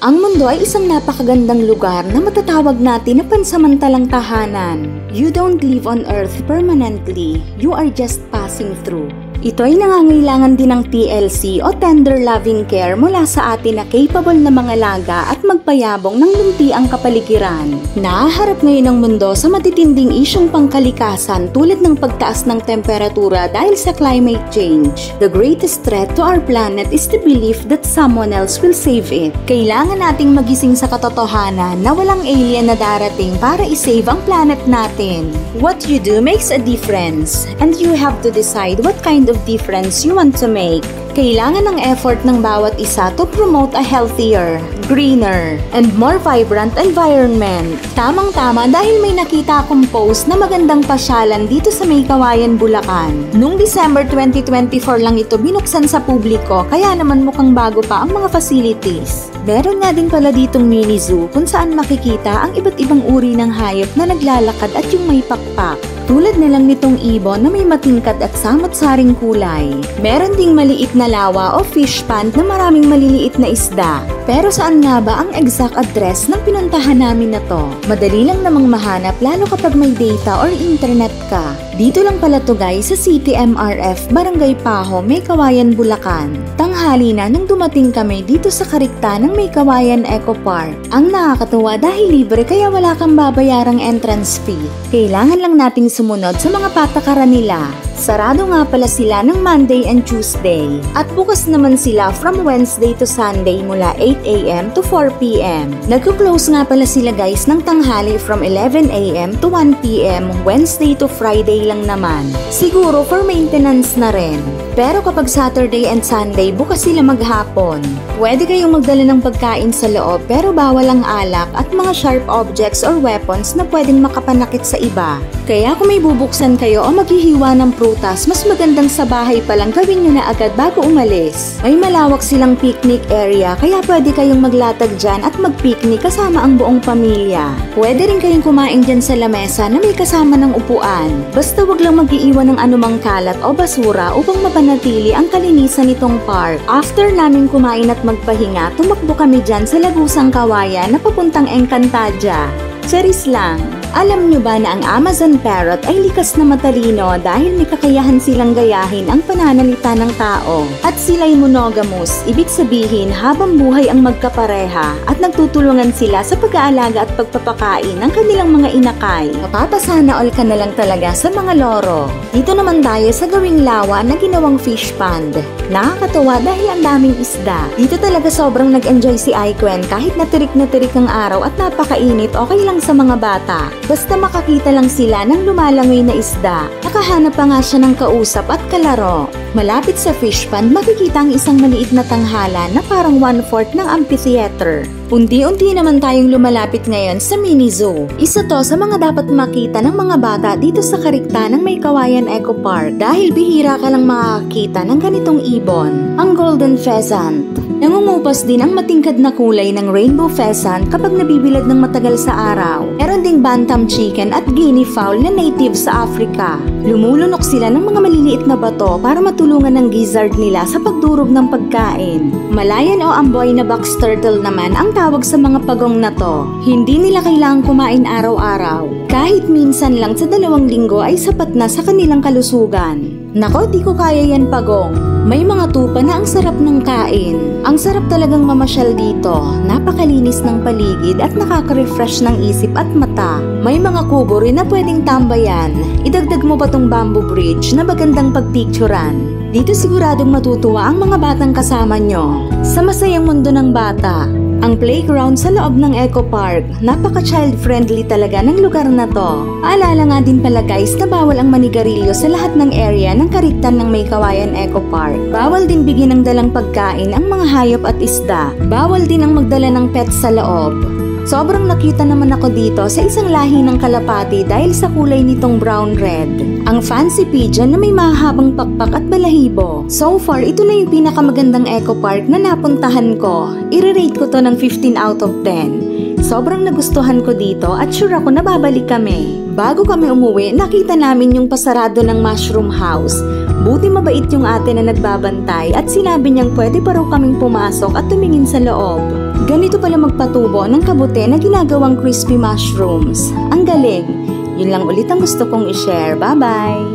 Ang mundo ay isang napakagandang lugar na matatawag natin na pansamantalang tahanan. You don't live on Earth permanently, you are just passing through. Ito ay nangangailangan din ng TLC o tender loving care mula sa atin na capable na mga laga at magpayabong ng luntiang kapaligiran. Nahaharap ngayon ang mundo sa matitinding isyong pangkalikasan tulad ng pagtaas ng temperatura dahil sa climate change. The greatest threat to our planet is the belief that someone else will save it. Kailangan nating magising sa katotohanan na walang alien na darating para isave ang planet natin. What you do makes a difference, and you have to decide what kind of difference you want to make. Kailangan ng effort ng bawat isa to promote a healthier, greener, and more vibrant environment. Tamang-tama dahil may nakita akong post na magandang pasyalan dito sa May Kawayan, Bulacan. Noong December 2024 lang ito binuksan sa publiko, kaya naman mukhang bago pa ang mga facilities. Meron nga din pala ditong mini zoo kung saan makikita ang iba't ibang uri ng hayop na naglalakad at yung may pakpak. Tulad na lang nitong ibon na may matingkad at samot-saring kulay. Meron ding maliit na lawa o fish pond na maraming maliliit na isda. Pero saan nga ba ang exact address ng pinuntahan namin na to? Madali lang namang mahanap lalo kapag may data or internet ka. Dito lang pala to guys sa City MRF, Barangay Paho, May Kawayan, Bulacan. Tanghali na nung dumating kami dito sa karikta ng May Kawayan Eco Park. Ang nakakatuwa dahil libre kaya wala kang babayarang entrance fee. Kailangan lang nating sumunod sa mga patakaran nila. Sarado nga pala sila ng Monday and Tuesday. At bukas naman sila from Wednesday to Sunday mula 8 AM to 4 PM. Nagko-close nga pala sila guys ng tanghali from 11 AM to 1 PM Wednesday to Friday lang naman. Siguro for maintenance na rin. Pero kapag Saturday and Sunday, bukas sila maghapon. Pwede kayong magdala ng pagkain sa loob pero bawal ang alak at mga sharp objects or weapons na pwedeng makapanakit sa iba. Kaya kung may bubuksan kayo o maghihiwa ng prutas, mas magandang sa bahay pa lang gawin nyo na agad bago umalis. May malawak silang picnic area kaya pwede kayong maglatag dyan at mag-picnic kasama ang buong pamilya. Pwede rin kayong kumain dyan sa lamesa na may kasama ng upuan. Basta wag lang mag-iiwan ng anumang kalat o basura upang mapanatili ang kalinisan nitong park. After namin kumain at magpahinga, tumakbo kami dyan sa Lagusang Kawayan na papuntang Encantadia. Charis lang! Alam nyo ba na ang Amazon Parrot ay likas na matalino dahil may kakayahan silang gayahin ang pananalita ng tao? At sila'y monogamous, ibig sabihin habang buhay ang magkapareha at nagtutulungan sila sa pag-aalaga at pagpapakain ng kanilang mga inakay. Mapapasana all ka na lang talaga sa mga loro. Dito naman tayo sa gawing lawa na ginawang fish pond. Nakakatuwa dahil ang daming isda. Dito talaga sobrang nag-enjoy si Aikwen kahit natirik ang araw at napakainit, okay lang sa mga bata. Basta makakita lang sila ng lumalangoy na isda. Nakahanap pa nga siya ng kausap at kalaro. Malapit sa fish pond, makikita ang isang maliit na tanghalan na parang 1/4 ng amphitheater. Unti-unti naman tayong lumalapit ngayon sa mini zoo. Isa to sa mga dapat makita ng mga bata dito sa karikta ng May Kawayan Eco Park dahil bihira ka lang makakita ng ganitong ibon, ang golden pheasant. Nangungupas din ang matingkad na kulay ng rainbow pheasant kapag nabibilad ng matagal sa araw. Meron ding bantam chicken at guinea fowl na native sa Africa. Lumulunok sila ng mga maliliit na bato para matulungan ng gizzard nila sa pagdurog ng pagkain. Malayan o amboy na box turtle naman ang tawag sa mga pagong na to. Hindi nila kailangang kumain araw-araw. Kahit minsan lang sa 2 linggo ay sapat na sa kanilang kalusugan. Nako, di ko kaya yan pagong. May mga tupa na ang sarap ng kain. Ang sarap talagang mamasyal dito. Napakalinis ng paligid at nakaka-refresh ng isip at mata. May mga kubo rin na pwedeng tambayan. Idagdag mo pa tong bamboo bridge na magandang pagpicturan. Dito siguradong matutuwa ang mga batang kasama nyo. Sa masayang mundo ng bata. Ang playground sa loob ng Eco Park, napaka-child-friendly talaga ng lugar na to. Paalala nga din pala guys na bawal ang manigarilyo sa lahat ng area ng kariktan ng May Kawayan Eco Park. Bawal din bigyan ng dalang pagkain ang mga hayop at isda. Bawal din ang magdala ng pets sa loob. Sobrang nakita naman ako dito sa isang lahi ng kalapati dahil sa kulay nitong brown-red. Ang fancy pigeon na may mahabang pakpak at balahibo. So far, ito na yung pinakamagandang eco park na napuntahan ko. I-rate ko to ng 15 out of 10. Sobrang nagustuhan ko dito at sure ako na babalik kami. Bago kami umuwi, nakita namin yung pasarado ng mushroom house. Buti mabait yung ate na nagbabantay at sinabi niyang pwede pa raw kaming pumasok at tumingin sa loob. Ganito pala magpatubo ng kabute na ginagawang crispy mushrooms. Ang galing! Yun lang ulit ang gusto kong i-share. Bye-bye!